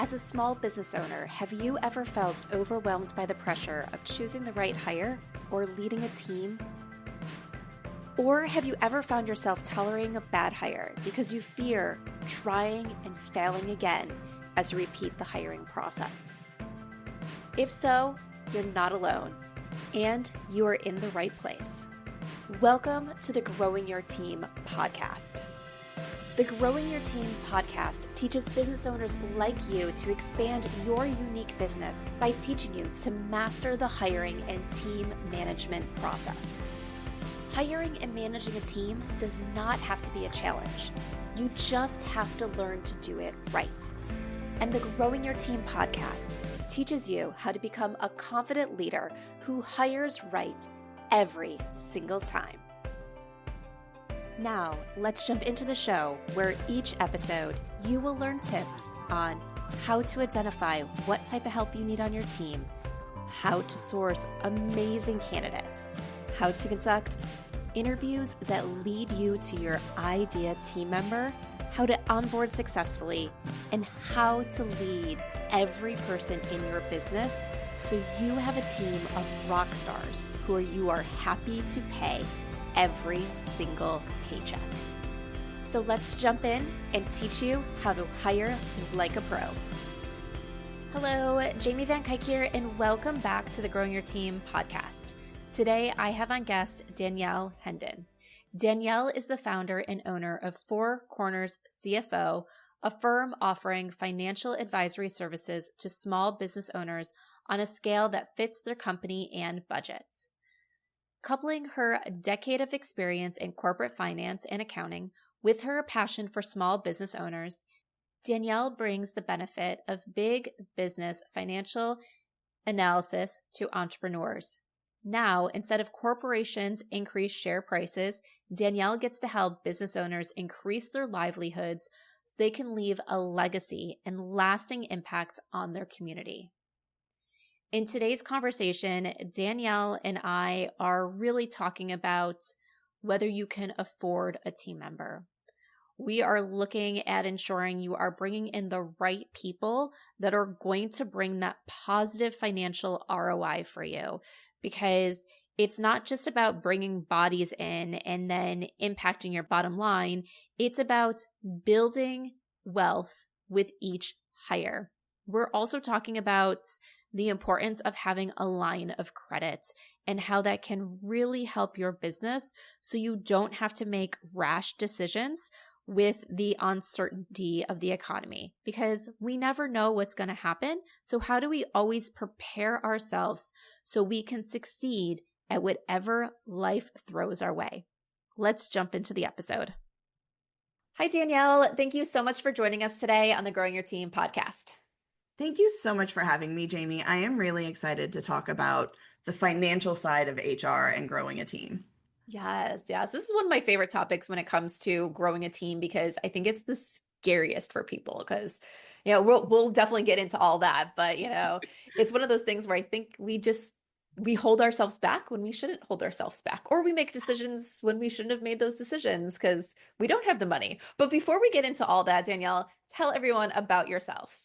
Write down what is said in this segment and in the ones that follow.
As a small business owner, have you ever felt overwhelmed by the pressure of choosing the right hire or leading a team? Or have you ever found yourself tolerating a bad hire because you fear trying and failing again as you repeat the hiring process? If so, you're not alone, and you are in the right place. Welcome to the Growing Your Team podcast. The Growing Your Team podcast teaches business owners like you to expand your unique business by teaching you to master the hiring and team management process. Hiring and managing a team does not have to be a challenge. You just have to learn to do it right. And the Growing Your Team podcast teaches you how to become a confident leader who hires right every single time. Now, let's jump into the show where each episode you will learn tips on how to identify what type of help you need on your team, how to source amazing candidates, how to conduct interviews that lead you to your ideal team member, how to onboard successfully, and how to lead every person in your business so you have a team of rock stars who you are happy to pay every single paycheck. So let's jump in and teach you how to hire like a pro. Hello, Jamie Van Kuyk here, and welcome back to the Growing Your Team podcast. Today, I have on guest Danielle Hendon. Danielle is the founder and owner of Corners CFO, a firm offering financial advisory services to small business owners on a scale that fits their company and budgets. Coupling her decade of experience in corporate finance and accounting with her passion for small business owners, Danielle brings the benefit of big business financial analysis to entrepreneurs. Now, instead of corporations increase share prices, Danielle gets to help business owners increase their livelihoods so they can leave a legacy and lasting impact on their community. In today's conversation, Danielle and I are really talking about whether you can afford a team member. We are looking at ensuring you are bringing in the right people that are going to bring that positive financial ROI for you, because it's not just about bringing bodies in and then impacting your bottom line. It's about building wealth with each hire. We're also talking about the importance of having a line of credit and how that can really help your business so you don't have to make rash decisions with the uncertainty of the economy, because we never know what's going to happen. So how do we always prepare ourselves so we can succeed at whatever life throws our way? Let's jump into the episode. Hi, Danielle. Thank you so much for joining us today on the Growing Your Team podcast. Thank you so much for having me, Jamie. I am really excited to talk about the financial side of HR and growing a team. Yes. This is one of my favorite topics when it comes to growing a team, because I think it's the scariest for people because, we'll definitely get into all that. But, it's one of those things where I think we hold ourselves back when we shouldn't hold ourselves back, or we make decisions when we shouldn't have made those decisions because we don't have the money. But before we get into all that, Danielle, tell everyone about yourself.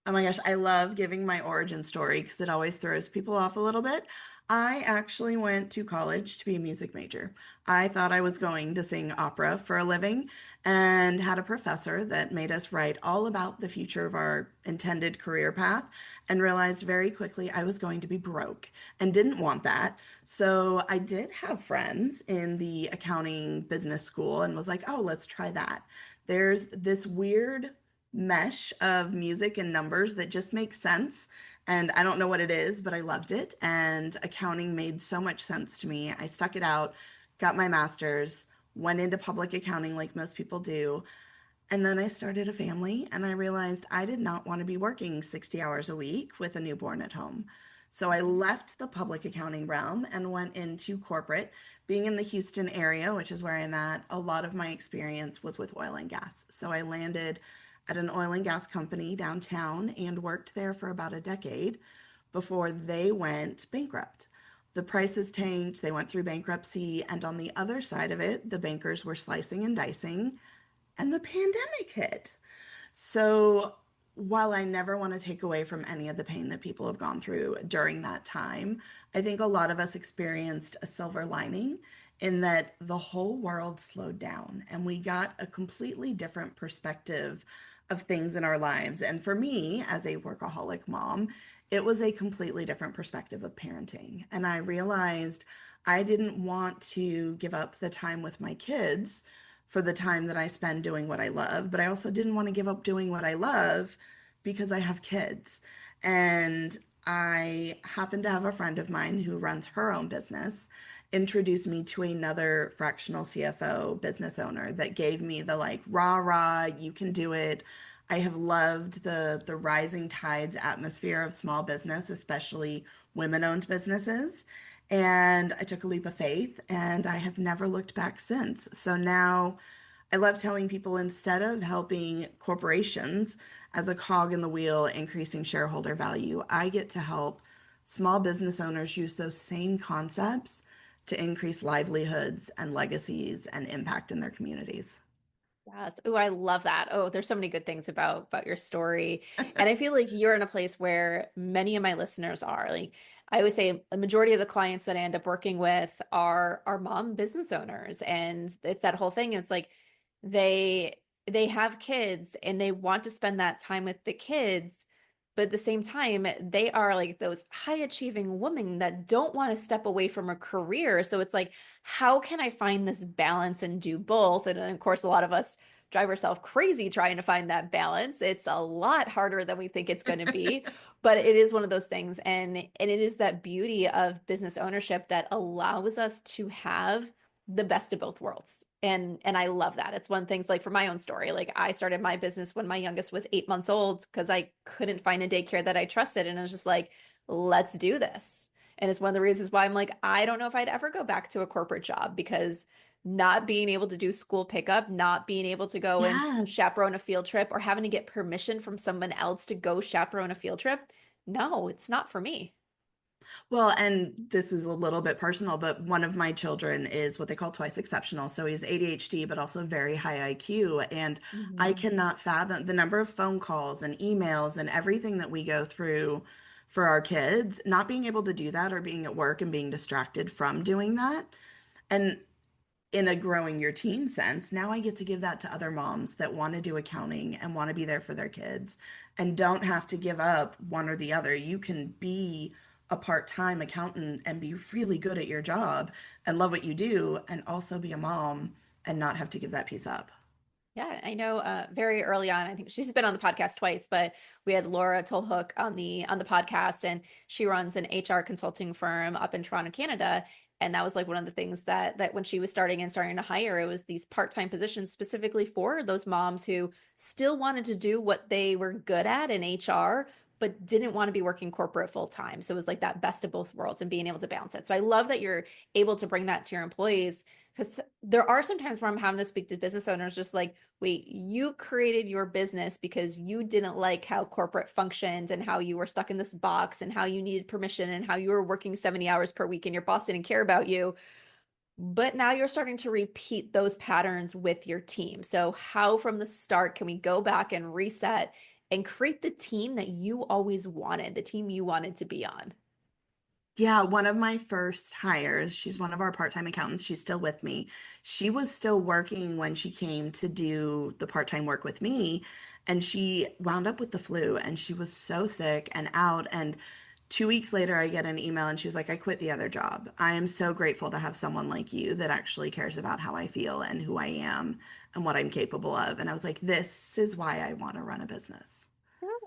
Oh my gosh, I love giving my origin story because it always throws people off a little bit. I actually went to college to be a music major. I thought I was going to sing opera for a living and had a professor that made us write all about the future of our intended career path, and realized very quickly I was going to be broke and didn't want that. So I did have friends in the accounting business school and was like, oh, let's try that. There's this weird mesh of music and numbers that just makes sense. And I don't know what it is, but I loved it. And accounting made so much sense to me. I stuck it out, got my master's, went into public accounting like most people do. And then I started a family and I realized I did not want to be working 60 hours a week with a newborn at home. So I left the public accounting realm and went into corporate. Being in the Houston area, which is where I'm at, a lot of my experience was with oil and gas. So I landed at an oil and gas company downtown and worked there for about a decade before they went bankrupt. The prices tanked, they went through bankruptcy, and on the other side of it, the bankers were slicing and dicing, and the pandemic hit. So while I never want to take away from any of the pain that people have gone through during that time, I think a lot of us experienced a silver lining in that the whole world slowed down and we got a completely different perspective of things in our lives. And for me, as a workaholic mom, it was a completely different perspective of parenting. And I realized I didn't want to give up the time with my kids for the time that I spend doing what I love, but I also didn't want to give up doing what I love because I have kids. And I happen to have a friend of mine who runs her own business introduce me to another fractional CFO business owner that gave me the like rah rah, you can do it. I have loved the rising tides atmosphere of small business, especially women-owned businesses. And I took a leap of faith and I have never looked back since. So now I love telling people instead of helping corporations as a cog in the wheel, increasing shareholder value, I get to help small business owners use those same concepts to increase livelihoods and legacies and impact in their communities. Yes. Oh, I love that. Oh, there's so many good things about your story. And I feel like you're in a place where many of my listeners are. Like I always say a majority of the clients that I end up working with are mom business owners. And it's that whole thing. It's like they have kids and they want to spend that time with the kids, but at the same time, they are like those high achieving women that don't want to step away from a career. So it's like, how can I find this balance and do both? And of course, a lot of us drive ourselves crazy trying to find that balance. It's a lot harder than we think it's going to be, but it is one of those things. And it is that beauty of business ownership that allows us to have the best of both worlds. And I love that. It's one of the things like for my own story. Like I started my business when my youngest was 8 months old because I couldn't find a daycare that I trusted. And I was just like, let's do this. And it's one of the reasons why I'm like, I don't know if I'd ever go back to a corporate job because not being able to do school pickup, not being able to go and Yes. chaperone a field trip or having to get permission from someone else to go chaperone a field trip. No, it's not for me. Well, and this is a little bit personal, but one of my children is what they call twice exceptional. So he's ADHD, but also very high IQ. And I Mhm. cannot fathom the number of phone calls and emails and everything that we go through for our kids, not being able to do that or being at work and being distracted from doing that. And in a growing your team sense, now I get to give that to other moms that want to do accounting and want to be there for their kids and don't have to give up one or the other. You can be a part-time accountant and be really good at your job and love what you do and also be a mom and not have to give that piece up. Yeah, I know very early on, I think she's been on the podcast twice, but we had Laura Tolhook on the podcast and she runs an HR consulting firm up in Toronto, Canada. And that was like one of the things that when she was starting to hire, it was these part-time positions specifically for those moms who still wanted to do what they were good at in HR, but didn't want to be working corporate full time. So it was like that best of both worlds and being able to balance it. So I love that you're able to bring that to your employees because there are some times where I'm having to speak to business owners just like, wait, you created your business because you didn't like how corporate functioned and how you were stuck in this box and how you needed permission and how you were working 70 hours per week and your boss didn't care about you. But now you're starting to repeat those patterns with your team. So, how from the start can we go back and reset and create the team that you always wanted, the team you wanted to be on? Yeah, one of my first hires, she's one of our part-time accountants. She's still with me. She was still working when she came to do the part-time work with me, and she wound up with the flu and she was so sick and out. And 2 weeks later, I get an email and she was like, I quit the other job. I am so grateful to have someone like you that actually cares about how I feel and who I am and what I'm capable of. And I was like, this is why I want to run a business.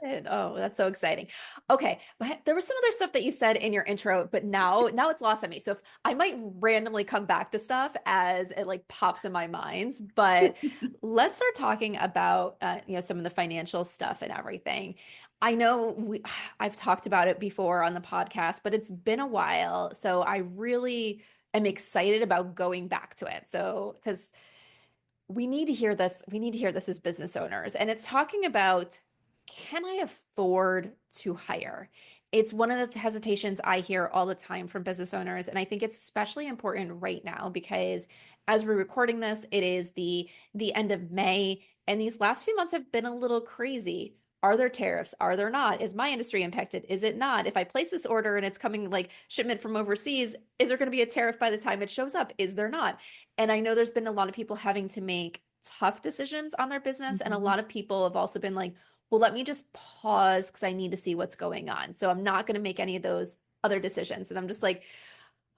Good. Oh, that's so exciting. Okay, but there was some other stuff that you said in your intro, but now it's lost on me. So if I might randomly come back to stuff as it like pops in my mind, but let's start talking about some of the financial stuff and everything. I know I've talked about it before on the podcast, but it's been a while, so I really am excited about going back to it. So because we need to hear this. We need to hear this as business owners. And it's talking about can I afford to hire? It's one of the hesitations I hear all the time from business owners. And I think it's especially important right now because as we're recording this, it is the end of May. And these last few months have been a little crazy. Are there tariffs? Are there not? Is my industry impacted? Is it not? If I place this order and it's coming like shipment from overseas, is there going to be a tariff by the time it shows up? Is there not? And I know there's been a lot of people having to make tough decisions on their business. And a Mhm. lot of people have also been like, well, let me just pause because I need to see what's going on. So I'm not going to make any of those other decisions. And I'm just like,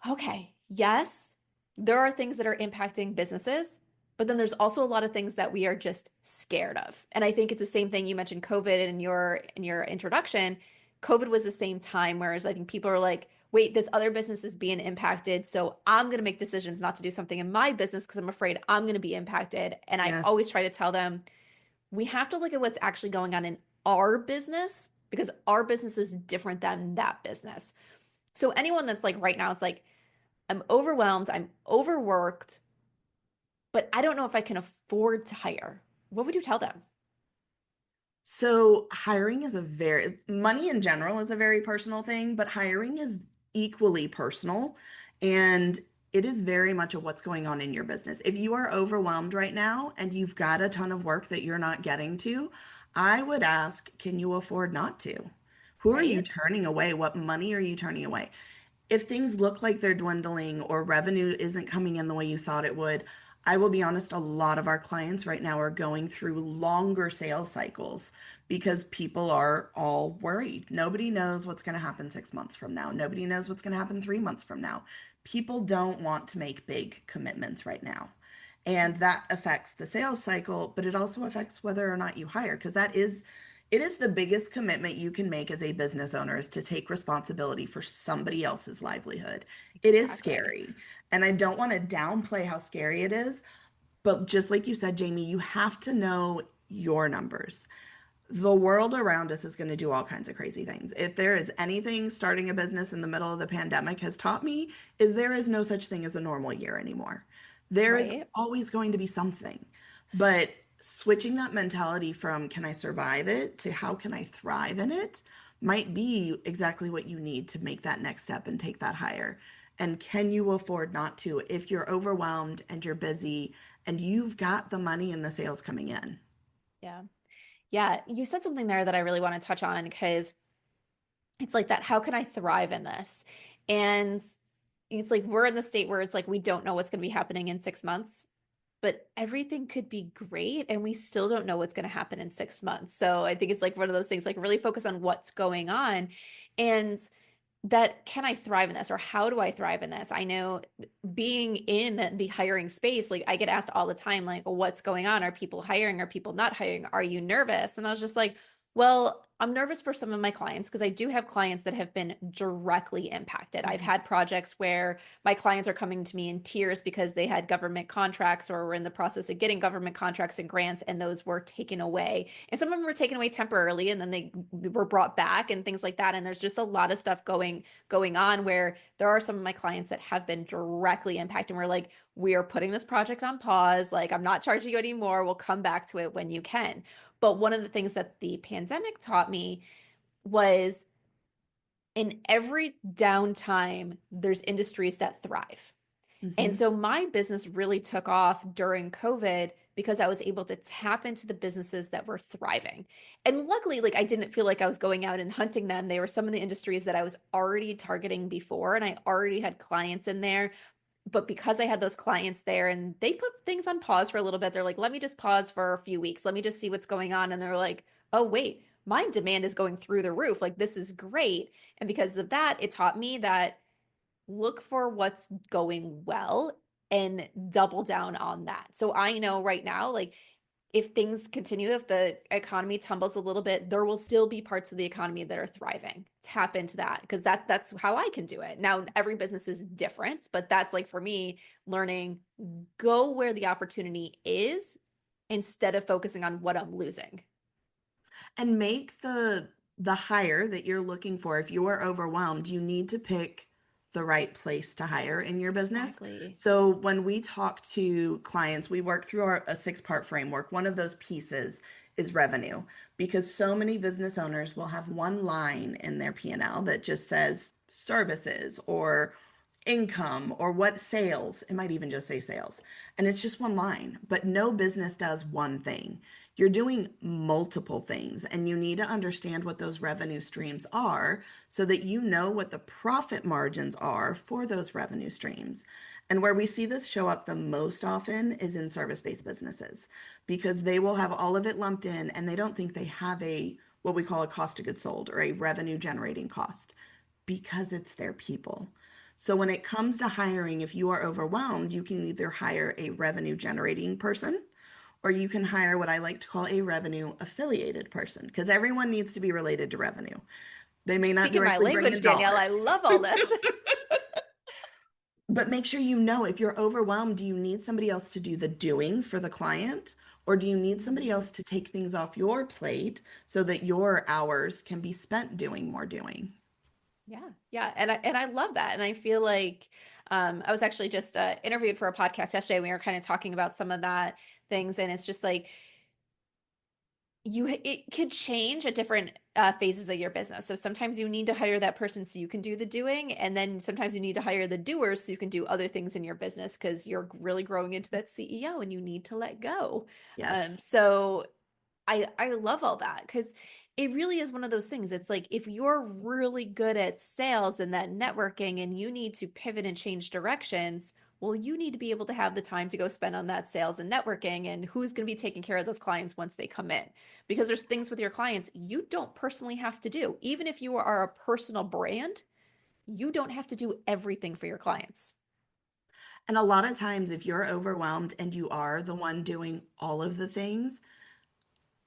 okay, yes, there are things that are impacting businesses, but then there's also a lot of things that we are just scared of. And I think it's the same thing you mentioned COVID in your introduction. COVID was the same time, whereas I think people are like, wait, this other business is being impacted, so I'm going to make decisions not to do something in my business because I'm afraid I'm going to be impacted. And I Yes. always try to tell them, we have to look at what's actually going on in our business because our business is different than that business. So anyone that's like right now, it's like, I'm overwhelmed, I'm overworked, but I don't know if I can afford to hire. What would you tell them? So hiring is money in general is a very personal thing, but hiring is equally personal. And it is very much of what's going on in your business. If you are overwhelmed right now and you've got a ton of work that you're not getting to, I would ask, can you afford not to? Who are you Right? turning away? What money are you turning away? If things look like they're dwindling or revenue isn't coming in the way you thought it would, I will be honest, a lot of our clients right now are going through longer sales cycles because people are all worried. Nobody knows what's going to happen 6 months from now. Nobody knows what's going to happen 3 months from now. People don't want to make big commitments right now. And that affects the sales cycle, but it also affects whether or not you hire because it is the biggest commitment you can make as a business owner is to take responsibility for somebody else's livelihood. It is Exactly. scary. And I don't want to downplay how scary it is, but just like you said, Jamie, you have to know your numbers. The world around us is going to do all kinds of crazy things. If there is anything starting a business in the middle of the pandemic has taught me, is there is no such thing as a normal year anymore. There is Right? always going to be something. But switching that mentality from can I survive it to how can I thrive in it might be exactly what you need to make that next step and take that higher. And can you afford not to if you're overwhelmed and you're busy and you've got the money and the sales coming in? Yeah. Yeah. You said something there that I really want to touch on because it's like that. How can I thrive in this? And it's like we're in the state where it's like we don't know what's going to be happening in 6 months, but everything could be great and we still don't know what's going to happen in 6 months. So I think it's like one of those things, like really focus on what's going on. And that can I thrive in this or how do I thrive in this? I know being in the hiring space, like I get asked all the time, like, well, what's going on? Are people hiring? Are people not hiring? Are you nervous? And I was just like, well, I'm nervous for some of my clients because I do have clients that have been directly impacted. I've Mhm. had projects where my clients are coming to me in tears because they had government contracts or were in the process of getting government contracts and grants, and those were taken away. And some of them were taken away temporarily, and then they were brought back and things like that. And there's just a lot of stuff going on where there are some of my clients that have been directly impacted. And we're like, we are putting this project on pause. Like, I'm not charging you anymore. We'll come back to it when you can. But one of the things that the pandemic taught me was in every downtime, there's industries that thrive. And Mhm. so my business really took off during COVID because I was able to tap into the businesses that were thriving. And luckily, like I didn't feel like I was going out and hunting them. They were some of the industries that I was already targeting before, and I already had clients in there. But because I had those clients there and they put things on pause for a little bit, they're like, let me just pause for a few weeks. Let me just see what's going on. And they're like, oh, wait, my demand is going through the roof. Like, this is great. And because of that, it taught me that look for what's going well and double down on that. So I know right now, like if things continue, if the economy tumbles a little bit, there will still be parts of the economy that are thriving. Tap into that because that's how I can do it. Now, every business is different, but that's like for me, learning go where the opportunity is instead of focusing on what I'm losing. And make the hire that you're looking for. If you are overwhelmed, you need to pick the right place to hire in your business. Exactly. So when we talk to clients, we work through a six-part framework. One of those pieces is revenue because so many business owners will have one line in their P&L that just says services or income or what sales. It might even just say sales. And it's just one line, but no business does one thing. You're doing multiple things, and you need to understand what those revenue streams are so that you know what the profit margins are for those revenue streams. And where we see this show up the most often is in service-based businesses because they will have all of it lumped in and they don't think they have a what we call a cost of goods sold or a revenue generating cost because it's their people. So when it comes to hiring, if you are overwhelmed, you can either hire a revenue generating person or you can hire what I like to call a revenue affiliated person because everyone needs to be related to revenue. They You're may not speaking my directly bring language, in Danielle. I dollars. love all this. But make sure you know if you're overwhelmed, do you need somebody else to do the doing for the client? Or do you need somebody else to take things off your plate so that your hours can be spent doing more doing? Yeah, yeah, and I love that, and I feel like I was actually just interviewed for a podcast yesterday. We were kind of talking about some of that things, and it's just like it could change at different phases of your business. So sometimes you need to hire that person so you can do the doing, and then sometimes you need to hire the doers so you can do other things in your business because you're really growing into that CEO and you need to let go. Yes. So I love all that because it really is one of those things. It's like if you're really good at sales and that networking and you need to pivot and change directions, well, you need to be able to have the time to go spend on that sales and networking and who's going to be taking care of those clients once they come in. Because there's things with your clients you don't personally have to do. Even if you are a personal brand, you don't have to do everything for your clients. And a lot of times, if you're overwhelmed and you are the one doing all of the things,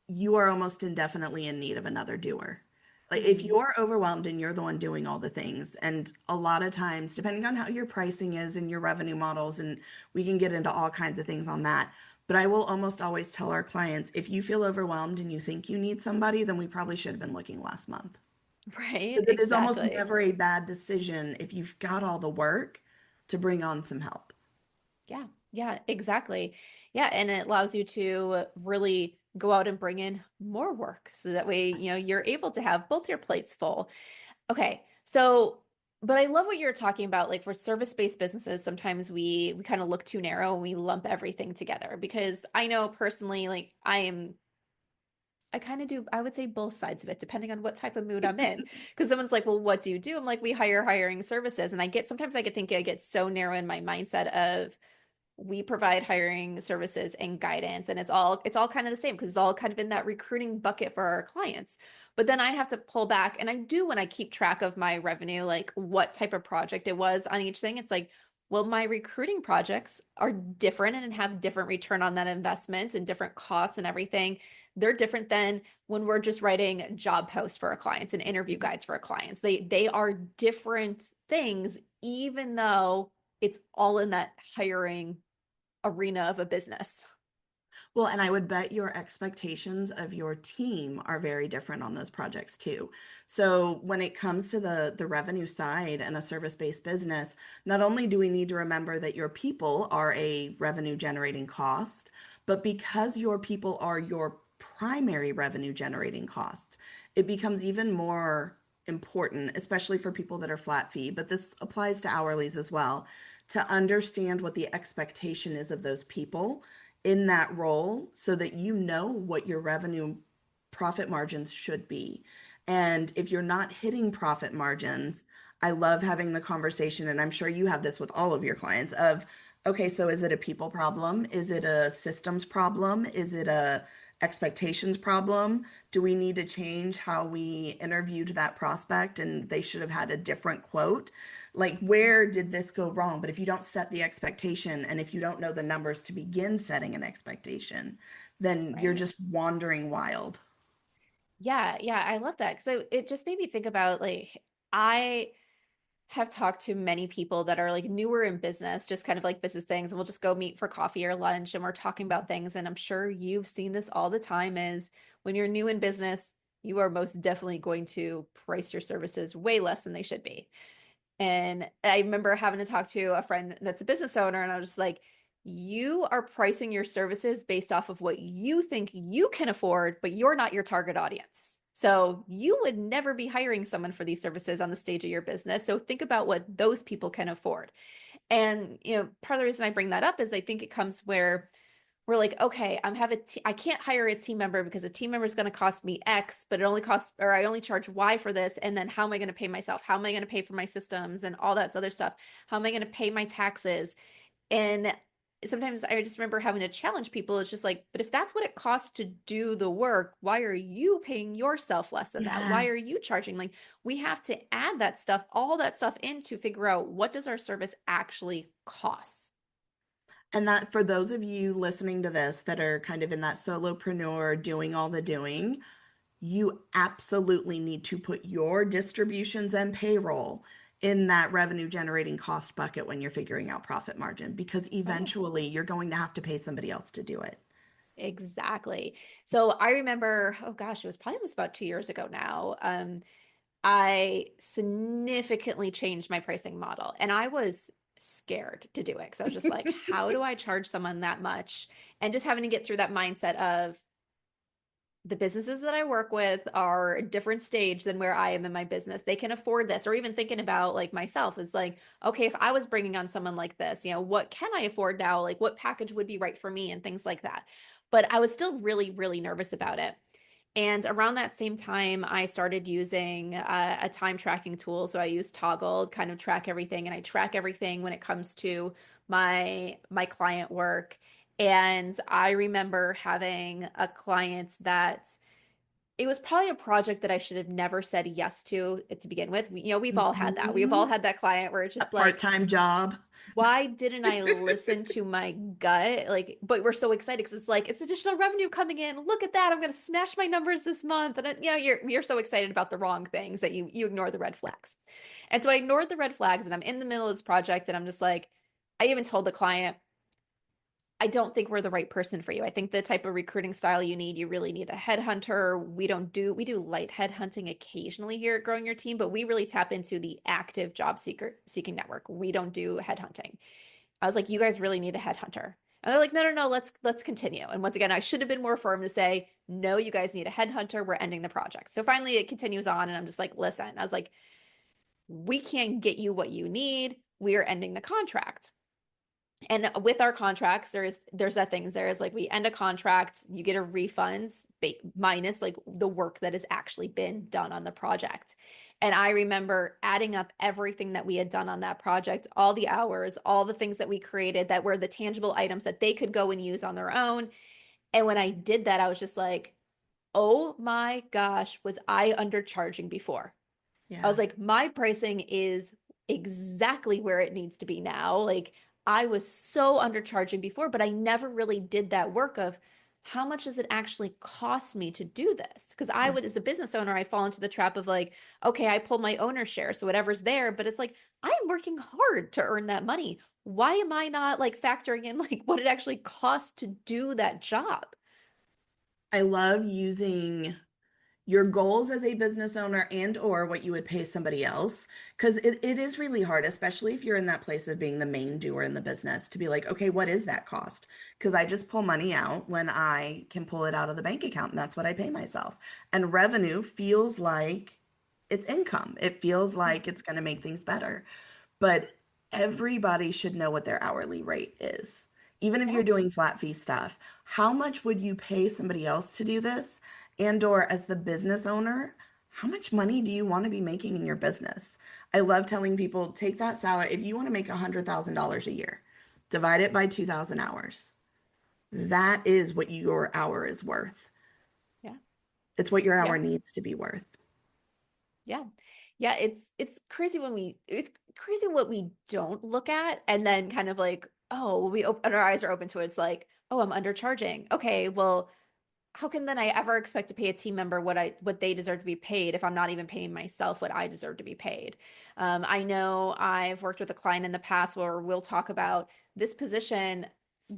you are almost indefinitely in need of another doer. Like if Mhm. you're overwhelmed and you're the one doing all the things, and a lot of times, depending on how your pricing is and your revenue models, and we can get into all kinds of things on that. But I will almost always tell our clients if you feel overwhelmed and you think you need somebody, then we probably should have been looking last month. Right? Because it is almost Exactly. never a bad decision if you've got all the work to bring on some help. Yeah, yeah, exactly. Yeah, and it allows you to really go out and bring in more work so that way, you're able to have both your plates full. Okay. So, but I love what you're talking about. Like for service-based businesses, sometimes we kind of look too narrow and we lump everything together because I know personally, like I kind of do, I would say both sides of it, depending on what type of mood I'm in. Because someone's like, well, what do you do? I'm like, we hire hiring services. And sometimes I could think I get so narrow in my mindset of we provide hiring services and guidance, and it's all kind of the same because it's all kind of in that recruiting bucket for our clients. But then I have to pull back, and I do when I keep track of my revenue, like what type of project it was on each thing. It's like, well, my recruiting projects are different and have different return on that investment and different costs and everything. They're different than when we're just writing job posts for our clients and interview guides for our clients. They are different things, even though it's all in that hiring arena of a business. Well, and I would bet your expectations of your team are very different on those projects too. So when it comes to the revenue side and a service-based business, not only do we need to remember that your people are a revenue generating cost, but because your people are your primary revenue generating costs, it becomes even more important, especially for people that are flat fee, but this applies to hourlies as well, to understand what the expectation is of those people in that role so that you know what your revenue profit margins should be. And if you're not hitting profit margins, I love having the conversation, and I'm sure you have this with all of your clients of, okay, so is it a people problem? Is it a systems problem? Is it a expectations problem? Do we need to change how we interviewed that prospect and they should have had a different quote? Like, where did this go wrong? But if you don't set the expectation and if you don't know the numbers to begin setting an expectation, then you're Right. just wandering wild. Yeah, yeah, I love that. So it just made me think about like I have talked to many people that are like newer in business, just kind of like business things, and we'll just go meet for coffee or lunch and we're talking about things. And I'm sure you've seen this all the time is when you're new in business, you are most definitely going to price your services way less than they should be. And I remember having to talk to a friend that's a business owner, and I was just like, you are pricing your services based off of what you think you can afford, but you're not your target audience. So you would never be hiring someone for these services on the stage of your business. So think about what those people can afford. And, part of the reason I bring that up is I think it comes where we're like, okay, I can't hire a team member because a team member is going to cost me X, but it only costs, or I only charge Y for this. And then how am I going to pay myself? How am I going to pay for my systems and all that other stuff? How am I going to pay my taxes? And sometimes I just remember having to challenge people. It's just like, but if that's what it costs to do the work, why are you paying yourself less than that? Why are Yes. you charging? Like, we have to add that stuff, all that stuff in to figure out what does our service actually cost. And that for those of you listening to this that are kind of in that solopreneur doing all the doing, you absolutely need to put your distributions and payroll in that revenue generating cost bucket when you're figuring out profit margin, because Oh yeah. eventually you're going to have to pay somebody else to do it. Exactly. So I remember, oh gosh, it was probably almost about 2 years ago now. I significantly changed my pricing model and I was scared to do it because I was just like, how do I charge someone that much? And just having to get through that mindset of the businesses that I work with are a different stage than where I am in my business. They can afford this, or even thinking about like myself is like, okay, if I was bringing on someone like this, what can I afford now? Like, what package would be right for me and things like that. But I was still really, really nervous about it. And around that same time, I started using a time tracking tool. So I use Toggle to kind of track everything, and I track everything when it comes to my client work. And I remember having a client that it was probably a project that I should have never said yes to begin with. We've all had that. We've all Mhm. had that client where it's A just like, part-time job. why didn't I listen to my gut? Like, but we're so excited because it's like it's additional revenue coming in. Look at that! I'm going to smash my numbers this month, and you're so excited about the wrong things that you ignore the red flags. And so I ignored the red flags, and I'm in the middle of this project, and I'm just like, I even told the client, I don't think we're the right person for you. I think the type of recruiting style you really need a headhunter. We do light headhunting occasionally here at Growing Your Team, but we really tap into the active job seeking network. We don't do headhunting. I was like, you guys really need a headhunter. And they're like, no, no, no, let's continue. And once again, I should have been more firm to say, no, you guys need a headhunter. We're ending the project. So finally it continues on, and I'm just like, listen, I was like, we can't get you what you need. We are ending the contract. And with our contracts, there's that things there is like we end a contract, you get a refund minus like the work that has actually been done on the project. And I remember adding up everything that we had done on that project, all the hours, all the things that we created that were the tangible items that they could go and use on their own. And when I did that, I was just like, oh my gosh, was I undercharging before? I was Yeah. like, my pricing is exactly where it needs to be now. Like, I was so undercharging before, but I never really did that work of how much does it actually cost me to do this? Because I Yeah. would, as a business owner, I fall into the trap of like, okay, I pull my owner share, so whatever's there, but it's like, I am working hard to earn that money. Why am I not like factoring in like what it actually costs to do that job? I love using your goals as a business owner and or what you would pay somebody else, because it is really hard, especially if you're in that place of being the main doer in the business, to be like, okay, what is that cost? Because I just pull money out when I can pull it out of the bank account, and that's what I pay myself. And revenue feels like it's income. It feels like it's going to make things better, but everybody should know what their hourly rate is. Even if you're Yeah. doing flat fee stuff, how much would you pay somebody else to do this? And or as the business owner, how much money do you want to be making in your business? I love telling people take that salary. If you want to make $100,000 a year, divide it by 2,000 hours. That is what your hour is worth. Yeah. It's what your Yeah. hour needs to be worth. Yeah. Yeah, it's crazy what we don't look at and then kind of like, oh, we open our eyes are open to it. It's like, oh, I'm undercharging. Okay, well, how can then I ever expect to pay a team member what they deserve to be paid if I'm not even paying myself what I deserve to be paid? I know I've worked with a client in the past where we'll talk about this position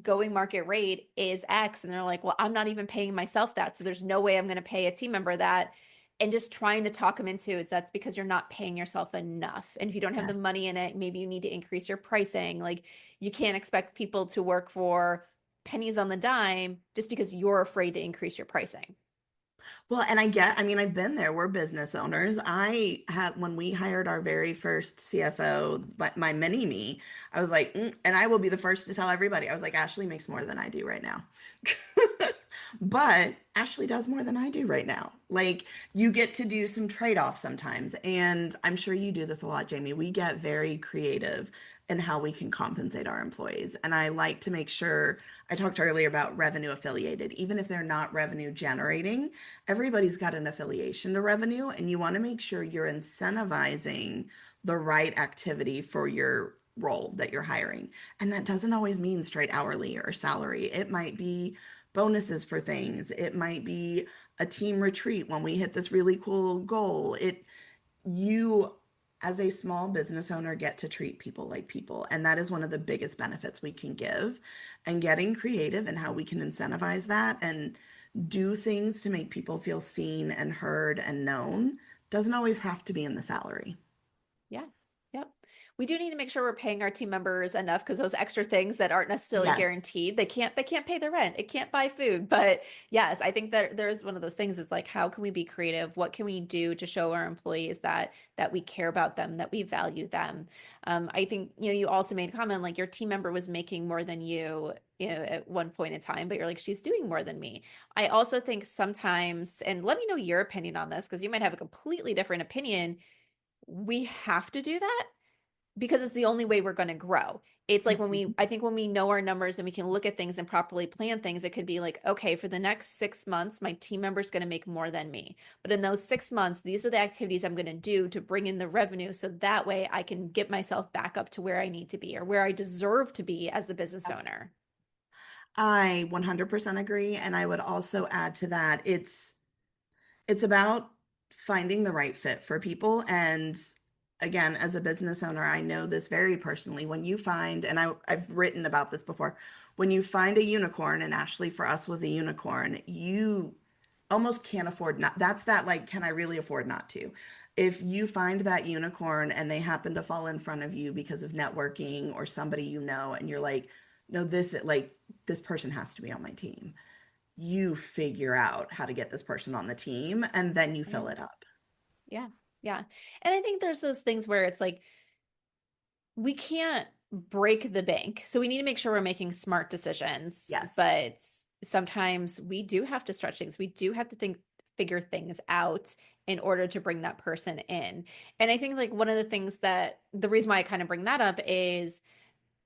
going market rate is X, and they're like, well, I'm not even paying myself that, so there's no way I'm going to pay a team member that. And just trying to talk them into it, that's because you're not paying yourself enough. And if you don't have the Yes. money in it, maybe you need to increase your pricing. Like you can't expect people to work for pennies on the dime just because you're afraid to increase your pricing. Well, and I mean, I've been there. We're business owners. When we hired our very first CFO, my mini me, I was like, and I will be the first to tell everybody, I was like, Ashley makes more than I do right now. But Ashley does more than I do right now. Like, you get to do some trade-offs sometimes. And I'm sure you do this a lot, Jamie. We get very creative in how we can compensate our employees. And I like to make sure, I talked earlier about revenue affiliated, even if they're not revenue generating, everybody's got an affiliation to revenue, and you want to make sure you're incentivizing the right activity for your role that you're hiring. And that doesn't always mean straight hourly or salary. It might be bonuses for things. It might be a team retreat when we hit this really cool goal. You as a small business owner get to treat people like people, and that is one of the biggest benefits we can give, and getting creative in how we can incentivize that and do things to make people feel seen and heard and known doesn't always have to be in the salary. Yeah. Yep. We do need to make sure we're paying our team members enough because those extra things that aren't necessarily Yes. guaranteed, they can't pay the rent. It can't buy food. But yes, I think that there's one of those things is like how can we be creative? What can we do to show our employees that we care about them, that we value them? I think you also made a comment like your team member was making more than at one point in time, but you're like, she's doing more than me. I also think sometimes, and let me know your opinion on this because you might have a completely different opinion, we have to do that because it's the only way we're going to grow. It's like Mhm. I think when we know our numbers and we can look at things and properly plan things, it could be like, okay, for the next 6 months, my team member is going to make more than me. But in those 6 months, these are the activities I'm going to do to bring in the revenue. So that way I can get myself back up to where I need to be or where I deserve to be as the business owner. I 100% agree. And I would also add to that, it's about finding the right fit for people. And again, as a business owner, I know this very personally. When you find, and I've written about this before, when you find a unicorn, and Ashley for us was a unicorn, you almost can't afford not. That's that, like, can I really afford not to? If you find that unicorn and they happen to fall in front of you because of networking or somebody you know, and you're like, no, this person has to be on my team, you figure out how to get this person on the team and then you Yeah. fill it up. Yeah. Yeah. And I think there's those things where it's like, we can't break the bank. So we need to make sure we're making smart decisions, Yes. but sometimes we do have to stretch things. We do have to figure things out in order to bring that person in. And I think like one of the things that the reason why I kind of bring that up is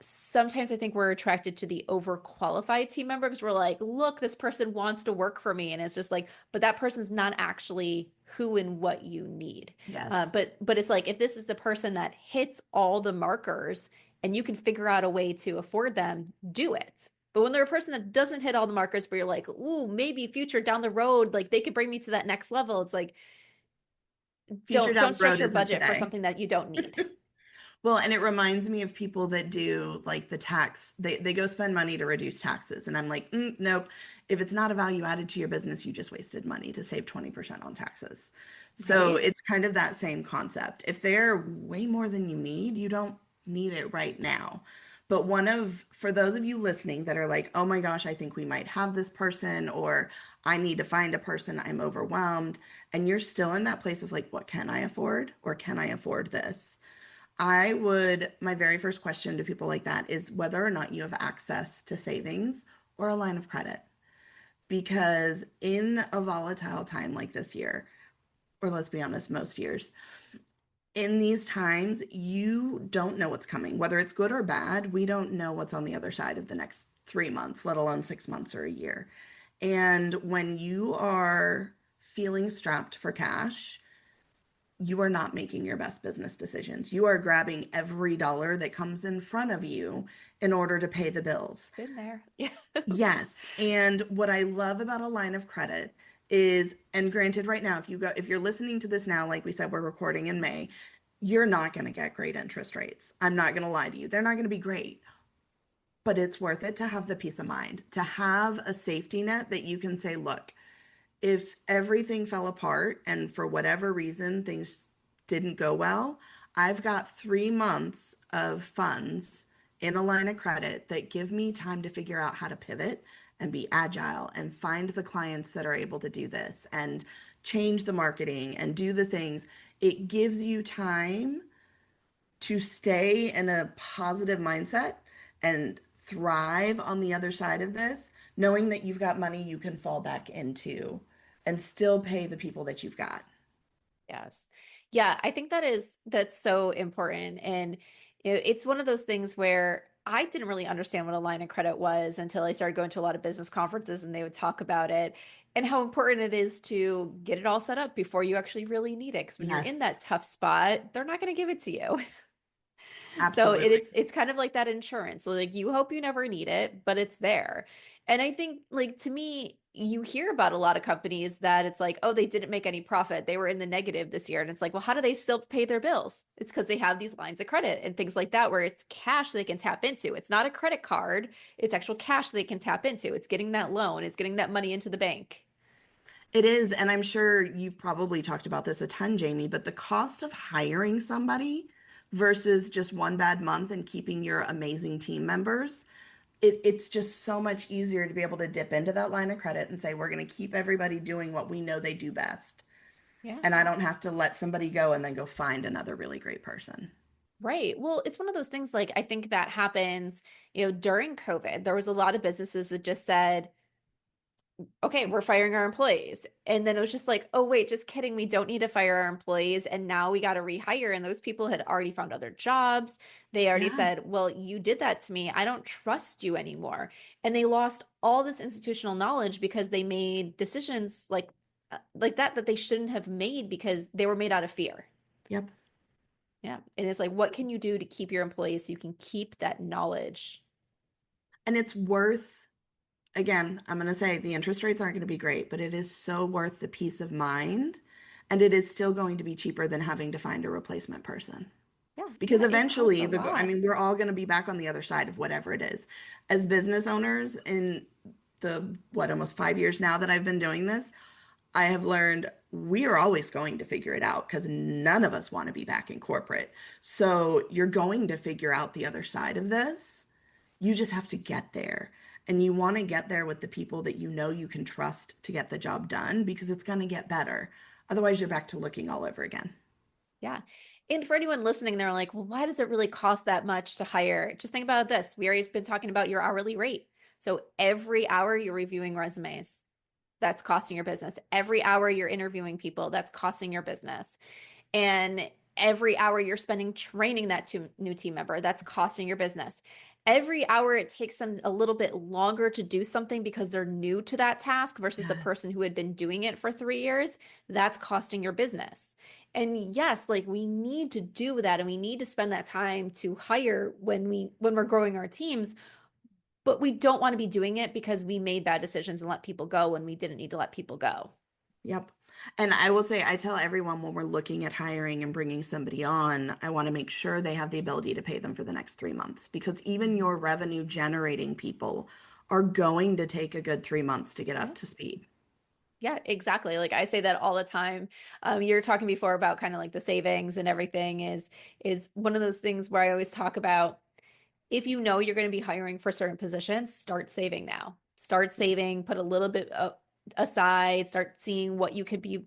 sometimes I think we're attracted to the overqualified team member because we're like, look, this person wants to work for me. And it's just like, but that person's not actually who and what you need. Yes. But it's like, if this is the person that hits all the markers and you can figure out a way to afford them, do it. But when they're a person that doesn't hit all the markers, where you're like, ooh, maybe future down the road, like they could bring me to that next level. It's like, Future don't down don't the stretch road your isn't budget for today. something that you don't need. Well, and it reminds me of people that do like the tax, they go spend money to reduce taxes. And I'm like, nope. If it's not a value added to your business, you just wasted money to save 20% on taxes. So Right? it's kind of that same concept. If they're way more than you need, you don't need it right now. But for those of you listening that are like, oh my gosh, I think we might have this person, or I need to find a person, I'm overwhelmed, and you're still in that place of like, what can I afford? Or can I afford this? My very first question to people like that is whether or not you have access to savings or a line of credit. Because in a volatile time like this year, or let's be honest, most years, in these times, you don't know what's coming, whether it's good or bad. We don't know what's on the other side of the next 3 months, let alone 6 months or a year. And when you are feeling strapped for cash, you are not making your best business decisions. You are grabbing every dollar that comes in front of you in order to pay the bills. Been there. Yeah. Yes. And what I love about a line of credit is, and granted, right now, if you're listening to this now, like we said, we're recording in May, you're not going to get great interest rates. I'm not going to lie to you. They're not going to be great, but it's worth it to have the peace of mind, to have a safety net that you can say, look, if everything fell apart and for whatever reason things didn't go well, I've got 3 months of funds in a line of credit that give me time to figure out how to pivot and be agile and find the clients that are able to do this and change the marketing and do the things. It gives you time to stay in a positive mindset and thrive on the other side of this, knowing that you've got money you can fall back into and still pay the people that you've got. Yes. Yeah, I think that's so important. And it's one of those things where I didn't really understand what a line of credit was until I started going to a lot of business conferences and they would talk about it and how important it is to get it all set up before you actually really need it. Because when you're in that Yes, tough spot, they're not going to give it to you. So absolutely. it's kind of like that insurance. Like you hope you never need it, but it's there. And I think like to me, you hear about a lot of companies that it's like, oh, they didn't make any profit. They were in the negative this year. And it's like, well, how do they still pay their bills? It's because they have these lines of credit and things like that where it's cash they can tap into. It's not a credit card, it's actual cash they can tap into. It's getting that loan, it's getting that money into the bank. It is, and I'm sure you've probably talked about this a ton, Jamie, but the cost of hiring somebody versus just one bad month and keeping your amazing team members, it's just so much easier to be able to dip into that line of credit and say, we're going to keep everybody doing what we know they do best. Yeah. And I don't have to let somebody go and then go find another really great person. Right. Well, it's one of those things like I think that happens, during COVID. There was a lot of businesses that just said, okay, we're firing our employees. And then it was just like, oh, wait, just kidding. We don't need to fire our employees. And now we got to rehire. And those people had already found other jobs. They already Yeah. said, well, you did that to me. I don't trust you anymore. And they lost all this institutional knowledge because they made decisions like that they shouldn't have made because they were made out of fear. Yep. Yeah. And it's like, what can you do to keep your employees so you can keep that knowledge? And it's worth, again, I'm going to say the interest rates aren't going to be great, but it is so worth the peace of mind. And it is still going to be cheaper than having to find a replacement person. Yeah. Because Yeah. It costs eventually a I lot. mean, we're all going to be back on the other side of whatever it is. As business owners in the what almost 5 years now that I've been doing this, I have learned we are always going to figure it out because none of us want to be back in corporate. So you're going to figure out the other side of this. You just have to get there. And you want to get there with the people that you know you can trust to get the job done because it's going to get better. Otherwise, you're back to looking all over again. Yeah. And for anyone listening, they're like, well, why does it really cost that much to hire? Just think about this. We already been talking about your hourly rate. So every hour you're reviewing resumes, that's costing your business. Every hour you're interviewing people, that's costing your business. And every hour you're spending training that new team member, that's costing your business. Every hour it takes them a little bit longer to do something because they're new to that task versus the Yeah. person who had been doing it for 3 years, that's costing your business. And yes, like we need to do that and we need to spend that time to hire when we're growing our teams, but we don't want to be doing it because we made bad decisions and let people go when we didn't need to let people go. Yep. And I will say, I tell everyone when we're looking at hiring and bringing somebody on, I want to make sure they have the ability to pay them for the next 3 months because even Mhm. your revenue generating people are going to take a good 3 months to get Yeah. up to speed. Yeah, exactly. Like I say that all the time. You're talking before about kind of like the savings and everything is one of those things where I always talk about if you know you're going to be hiring for certain positions, start saving now. Start saving, put a little bit aside, start seeing what you could be,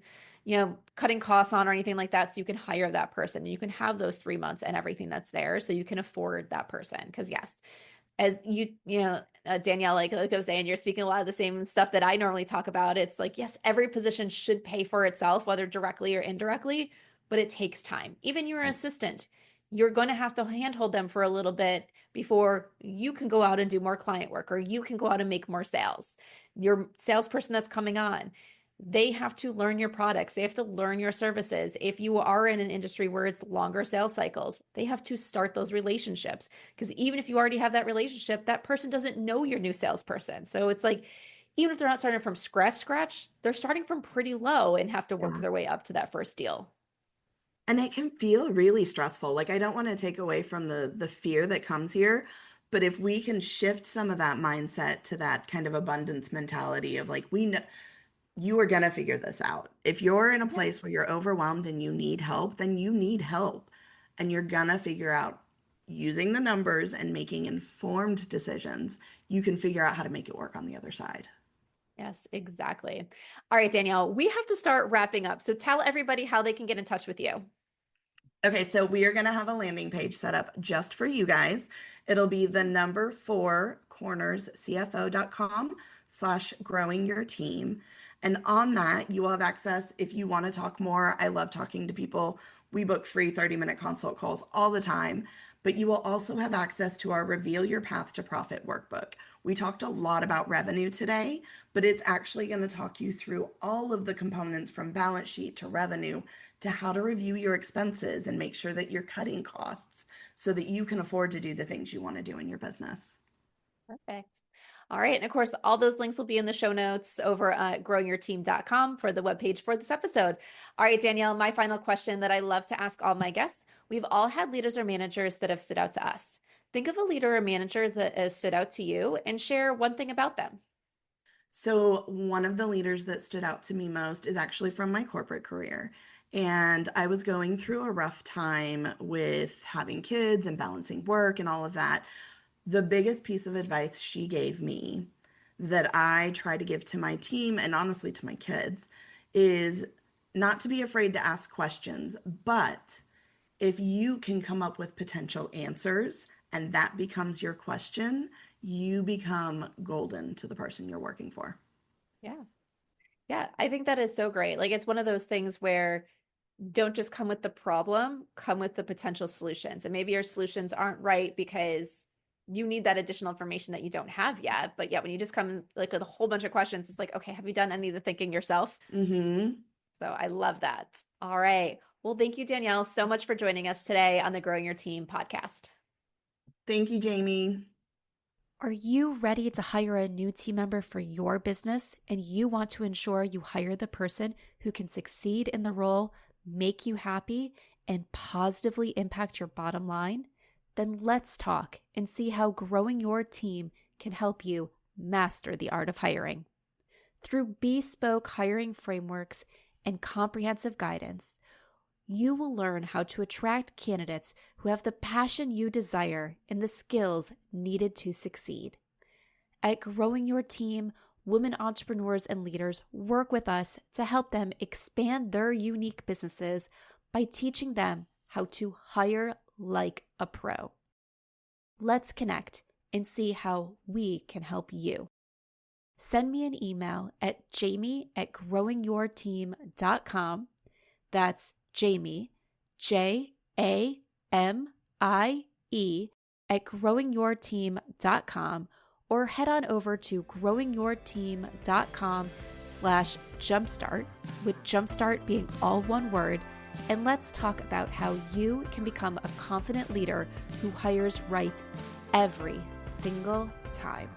cutting costs on or anything like that so you can hire that person and you can have those 3 months and everything that's there so you can afford that person. Because yes, as Danielle, like I was saying, you're speaking a lot of the same stuff that I normally talk about. It's like, yes, every position should pay for itself, whether directly or indirectly, but it takes time. Even your Right. assistant, you're going to have to handhold them for a little bit before you can go out and do more client work or you can go out and make more sales. Your salesperson that's coming on, they have to learn your products. They have to learn your services. If you are in an industry where it's longer sales cycles, they have to start those relationships. Because even if you already have that relationship, that person doesn't know your new salesperson. So it's like, even if they're not starting from scratch, they're starting from pretty low and have to work Yeah. their way up to that first deal. And it can feel really stressful. Like I don't want to take away from the fear that comes here, but if we can shift some of that mindset to that kind of abundance mentality of like we know you are going to figure this out. If you're in a Yeah. place where you're overwhelmed and you need help, then you need help and you're going to figure out. using the numbers and making informed decisions, you can figure out how to make it work on the other side. Yes, exactly. All right, Danielle, we have to start wrapping up. So tell everybody how they can get in touch with you. Okay, so we are going to have a landing page set up just for you guys. It'll be the number 4 cornerscfo.com/growing your team. And on that, you will have access if you want to talk more. I love talking to people. We book free 30-minute consult calls all the time. But you will also have access to our Reveal Your Path to Profit workbook. We talked a lot about revenue today, but it's actually going to talk you through all of the components from balance sheet to revenue to how to review your expenses and make sure that you're cutting costs so that you can afford to do the things you want to do in your business. Perfect. All right. And of course, all those links will be in the show notes over at growingyourteam.com for the webpage for this episode. All right, Danielle, my final question that I love to ask all my guests. We've all had leaders or managers that have stood out to us. Think of a leader or manager that has stood out to you and share one thing about them. So, one of the leaders that stood out to me most is actually from my corporate career. And I was going through a rough time with having kids and balancing work and all of that. The biggest piece of advice she gave me that I try to give to my team and honestly to my kids is not to be afraid to ask questions, but if you can come up with potential answers and that becomes your question, you become golden to the person you're working for. Yeah. Yeah. I think that is so great. Like it's one of those things where don't just come with the problem, come with the potential solutions. And maybe your solutions aren't right because you need that additional information that you don't have yet. But yeah, when you just come like with a whole bunch of questions, it's like, okay, have you done any of the thinking yourself? Mm-hmm. So I love that. All right. Well, thank you, Danielle, so much for joining us today on the Growing Your Team podcast. Thank you, Jamie. Are you ready to hire a new team member for your business and you want to ensure you hire the person who can succeed in the role, make you happy, and positively impact your bottom line? Then let's talk and see how growing your team can help you master the art of hiring. Through bespoke hiring frameworks and comprehensive guidance, you will learn how to attract candidates who have the passion you desire and the skills needed to succeed. At Growing Your Team, women entrepreneurs and leaders work with us to help them expand their unique businesses by teaching them how to hire like a pro. Let's connect and see how we can help you. Send me an email at jamie@growingyourteam.com. That's Jamie, Jamie, @growingyourteam.com, or head on over to growingyourteam.com/jumpstart, with jumpstart being all one word, and let's talk about how you can become a confident leader who hires right every single time.